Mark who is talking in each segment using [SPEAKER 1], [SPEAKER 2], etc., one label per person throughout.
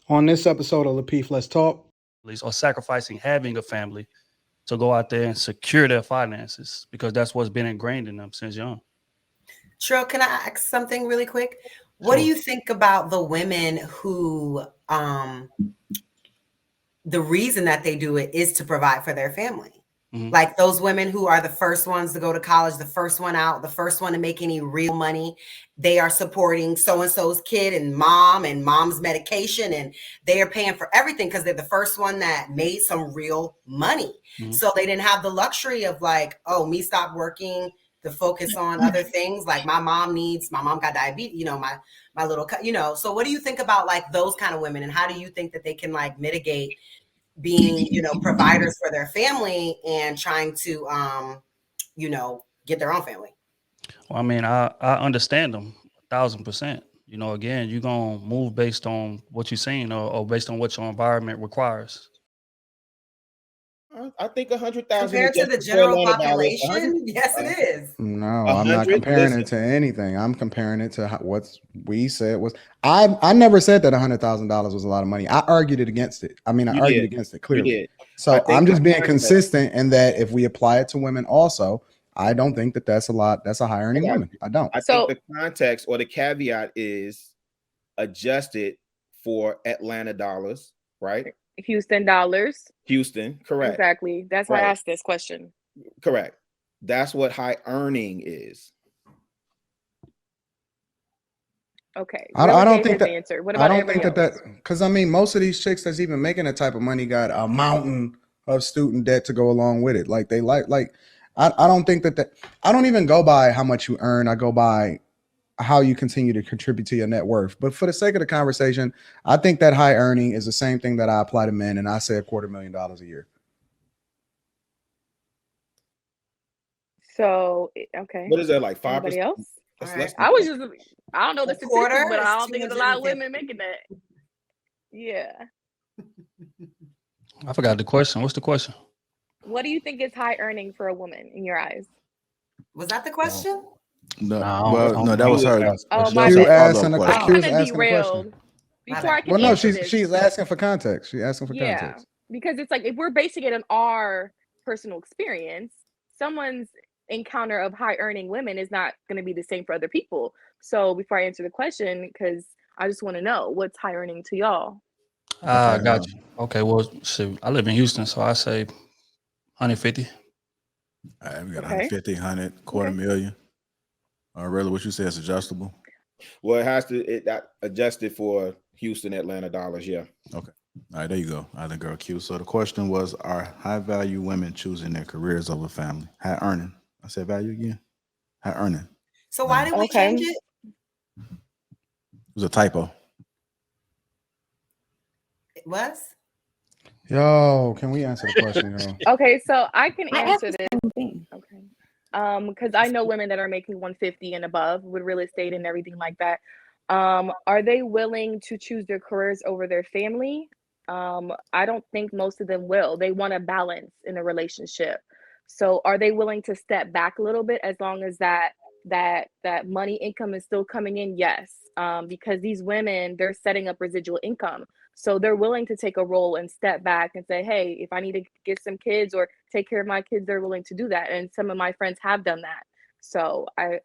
[SPEAKER 1] On this episode of Lapeef, Let's Talk.
[SPEAKER 2] Or sacrificing having a family to go out there and secure their finances because that's what's been ingrained in them since young.
[SPEAKER 3] Trill, can I ask something really quick? What do you think about the women who the reason that they do it is to provide for their family? Mm-hmm. Like those women who are the first ones to go to college, the first one out, the first one to make any real money. They are supporting so-and-so's kid and mom's medication, and they are paying for everything because they're the first one that made some real money. Mm-hmm. So they didn't have the luxury of like, oh, me stop working to focus on other things. Like my mom got diabetes, my little, so what do you think about like those kind of women, and how do you think that they can like mitigate being, providers for their family and trying to, get their own family?
[SPEAKER 2] Well, I mean, I understand them 1,000%. Again, you're going to move based on what you're seeing or based on what your environment requires.
[SPEAKER 4] I think 100,000
[SPEAKER 3] compared to the general population. Yes, it is.
[SPEAKER 5] No, I'm not comparing it to anything. I'm comparing it to what we said was. I never said that $100,000 was a lot of money. I argued it against it. I mean, I argued against it clearly. So I'm just being consistent in that if we apply it to women also, I don't think that that's a lot. That's a high earning woman. I don't.
[SPEAKER 4] I think the context or the caveat is adjusted for Atlanta dollars, right?
[SPEAKER 6] Houston dollars.
[SPEAKER 4] Houston, correct.
[SPEAKER 6] Exactly. That's why I asked this question.
[SPEAKER 4] Correct. That's what high earning is.
[SPEAKER 6] Okay.
[SPEAKER 5] I don't think that answer. What about I don't think that because I mean most of these chicks that's even making that type of money got a mountain of student debt to go along with it. Like they like I don't think that I don't even go by how much you earn. I go by how you continue to contribute to your net worth. But for the sake of the conversation, I think that high earning is the same thing that I apply to men, and I say $250,000 a year.
[SPEAKER 6] So okay,
[SPEAKER 4] what is that, like 5%?
[SPEAKER 6] Anybody else?
[SPEAKER 4] Right.
[SPEAKER 6] I don't know the statistics, but I don't think there's a lot of women making that. Yeah.
[SPEAKER 2] I forgot the question. What's the question?
[SPEAKER 6] What do you think is high earning for a woman in your eyes?
[SPEAKER 3] Was that the question?
[SPEAKER 5] No, no, that was her.
[SPEAKER 6] Oh, my
[SPEAKER 5] bad.
[SPEAKER 6] She was derailed. Before I can
[SPEAKER 5] well, no, she's asking for context. She's asking for context.
[SPEAKER 6] Because it's like if we're basing it on our personal experience, someone's encounter of high earning women is not going to be the same for other people. So before I answer the question, because I just want to know what's high earning to y'all.
[SPEAKER 2] I got you. Okay, well, shoot, I live in Houston, so I say 150.
[SPEAKER 7] All right, we got 150, 100, $250,000. Really, what you say is adjustable?
[SPEAKER 4] Well, it has to adjusted for Houston, Atlanta dollars. Yeah.
[SPEAKER 7] Okay. All right, there you go. I think girl Q. So the question was, are high value women choosing their careers over family? High earning. I said value again. High earning.
[SPEAKER 3] So why did we change it?
[SPEAKER 7] It was a typo.
[SPEAKER 3] It was?
[SPEAKER 5] Yo, can we answer the question?
[SPEAKER 6] Okay, so I can answer this. Okay. Because I know women that are making 150 and above with real estate and everything like that. Are they willing to choose their careers over their family? I don't think most of them will. They want a balance in a relationship. So are they willing to step back a little bit as long as that money income is still coming in? Yes. Because these women, they're setting up residual income. So they're willing to take a role and step back and say, hey, if I need to get some kids or take care of my kids, they're willing to do that. And some of my friends have done that. So it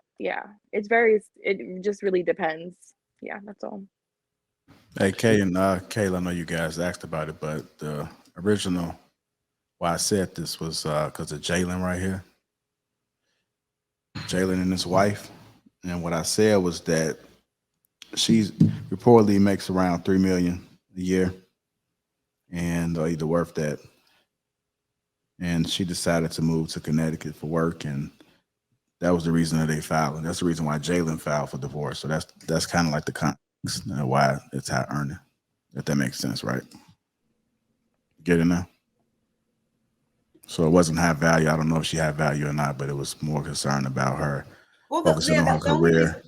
[SPEAKER 6] just really depends. Yeah, that's all.
[SPEAKER 7] Hey, Kay and Kayla, I know you guys asked about it, but the original why I said this was because of Jalen right here. Jalen and his wife. And what I said was that she reportedly makes around $3 million a year and either worth that. And she decided to move to Connecticut for work, and that was the reason that they filed. And that's the reason why Jalen filed for divorce. So that's kind of like the context why it's high earning, if that makes sense, right? Get it now? So it wasn't high value. I don't know if she had value or not, but it was more concerned about her focusing on her career.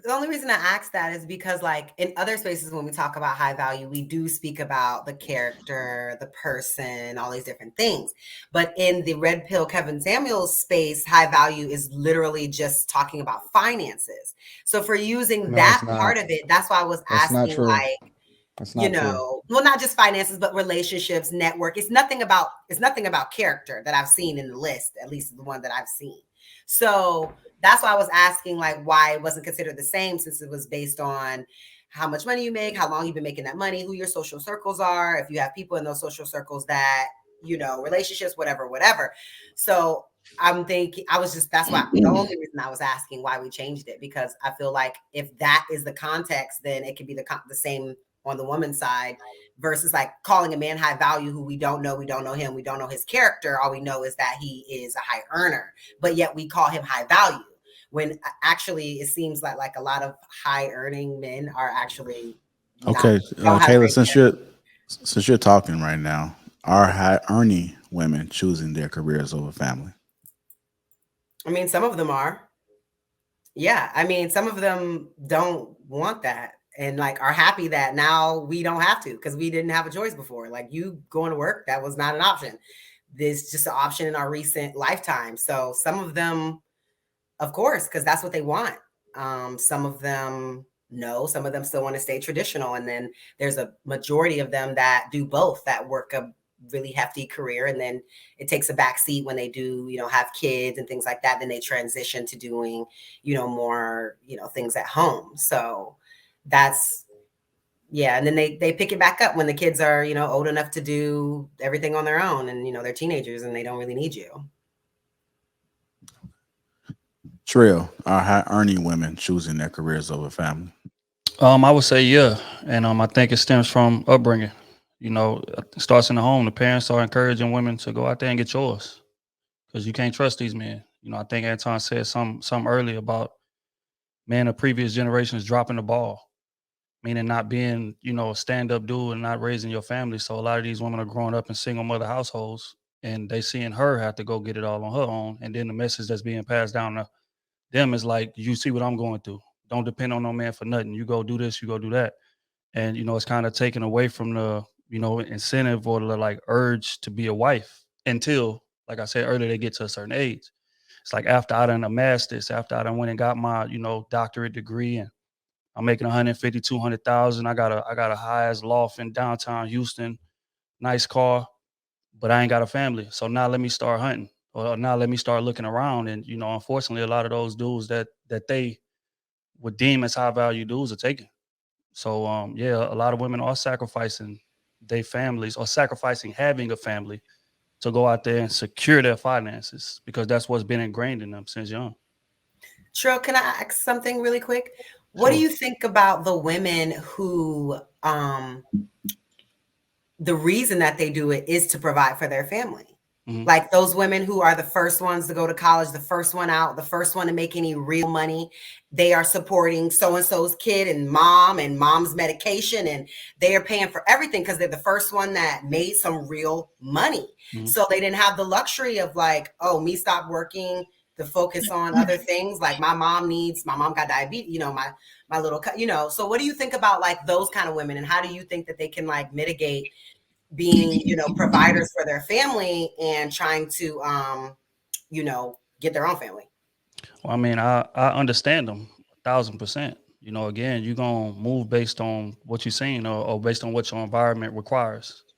[SPEAKER 3] The only reason I asked that is because, like, in other spaces, when we talk about high value, we do speak about the character, the person, all these different things. But in the Red Pill Kevin Samuels space, high value is literally just talking about finances. So for using that part of it, that's why I was asking, like,
[SPEAKER 5] That's not true.
[SPEAKER 3] Well, not just finances, but relationships, network. It's nothing about character that I've seen in the list, at least the one that I've seen. So that's why I was asking, like, why it wasn't considered the same, since it was based on how much money you make, how long you've been making that money, who your social circles are, if you have people in those social circles that, relationships, whatever. So I'm thinking, that's why the only reason I was asking why we changed it, because I feel like if that is the context, then it could be the same on the woman's side, versus like calling a man high value who we don't know him, we don't know his character. All we know is that he is a high earner, but yet we call him high value, when actually it seems like a lot of high earning men are actually
[SPEAKER 7] okay. Kayla, since you're talking right now, are high earning women choosing their careers over family?
[SPEAKER 3] I mean, some of them are. Yeah, I mean, some of them don't want that, and like are happy that now we don't have to, because we didn't have a choice before. Like, you going to work, that was not an option. This is just an option in our recent lifetime. So some of them, of course, because that's what they want. Some of them, no, some of them still want to stay traditional. And then there's a majority of them that do both, that work a really hefty career, and then it takes a back seat when they do, have kids and things like that. Then they transition to doing, more, things at home. So that's, yeah. And then they pick it back up when the kids are, old enough to do everything on their own, and, they're teenagers and they don't really need you.
[SPEAKER 7] Trill, are high earning women choosing their careers over family?
[SPEAKER 2] I would say yeah, and I think it stems from upbringing. It starts in the home. The parents are encouraging women to go out there and get yours, because you can't trust these men. I think Anton said some earlier about men of previous generations dropping the ball, meaning not being, a stand-up dude and not raising your family. So a lot of these women are growing up in single mother households, and they seeing her have to go get it all on her own. And then the message that's being passed down to them is like, you see what I'm going through. Don't depend on no man for nothing. You go do this, you go do that. And, it's kind of taken away from the, incentive or the like urge to be a wife until, like I said earlier, they get to a certain age. It's like after I done amassed this, after I done went and got my, doctorate degree, and I'm making 150, 200,000. I got a high-ass loft in downtown Houston, nice car, but I ain't got a family. So now let me start hunting, or now let me start looking around. And, unfortunately, a lot of those dudes that they would deem as high value dudes are taken. So, yeah, a lot of women are sacrificing their families, or sacrificing having a family, to go out there and secure their finances, because that's what's been ingrained in them since young.
[SPEAKER 3] Trill, can I ask something really quick? What do you think about the women who, the reason that they do it is to provide for their family? Mm-hmm. Like those women who are the first ones to go to college, the first one out, the first one to make any real money. They are supporting so-and-so's kid and mom's medication, and they are paying for everything because they're the first one that made some real money. Mm-hmm. So they didn't have the luxury of like, oh, me stop working to focus on other things. Like my mom got diabetes, my little, so what do you think about like those kind of women, and how do you think that they can like mitigate being, providers for their family and trying to, get their own family?
[SPEAKER 2] Well, I mean, I understand them 1,000%. Again, you're going to move based on what you're seeing, or based on what your environment requires.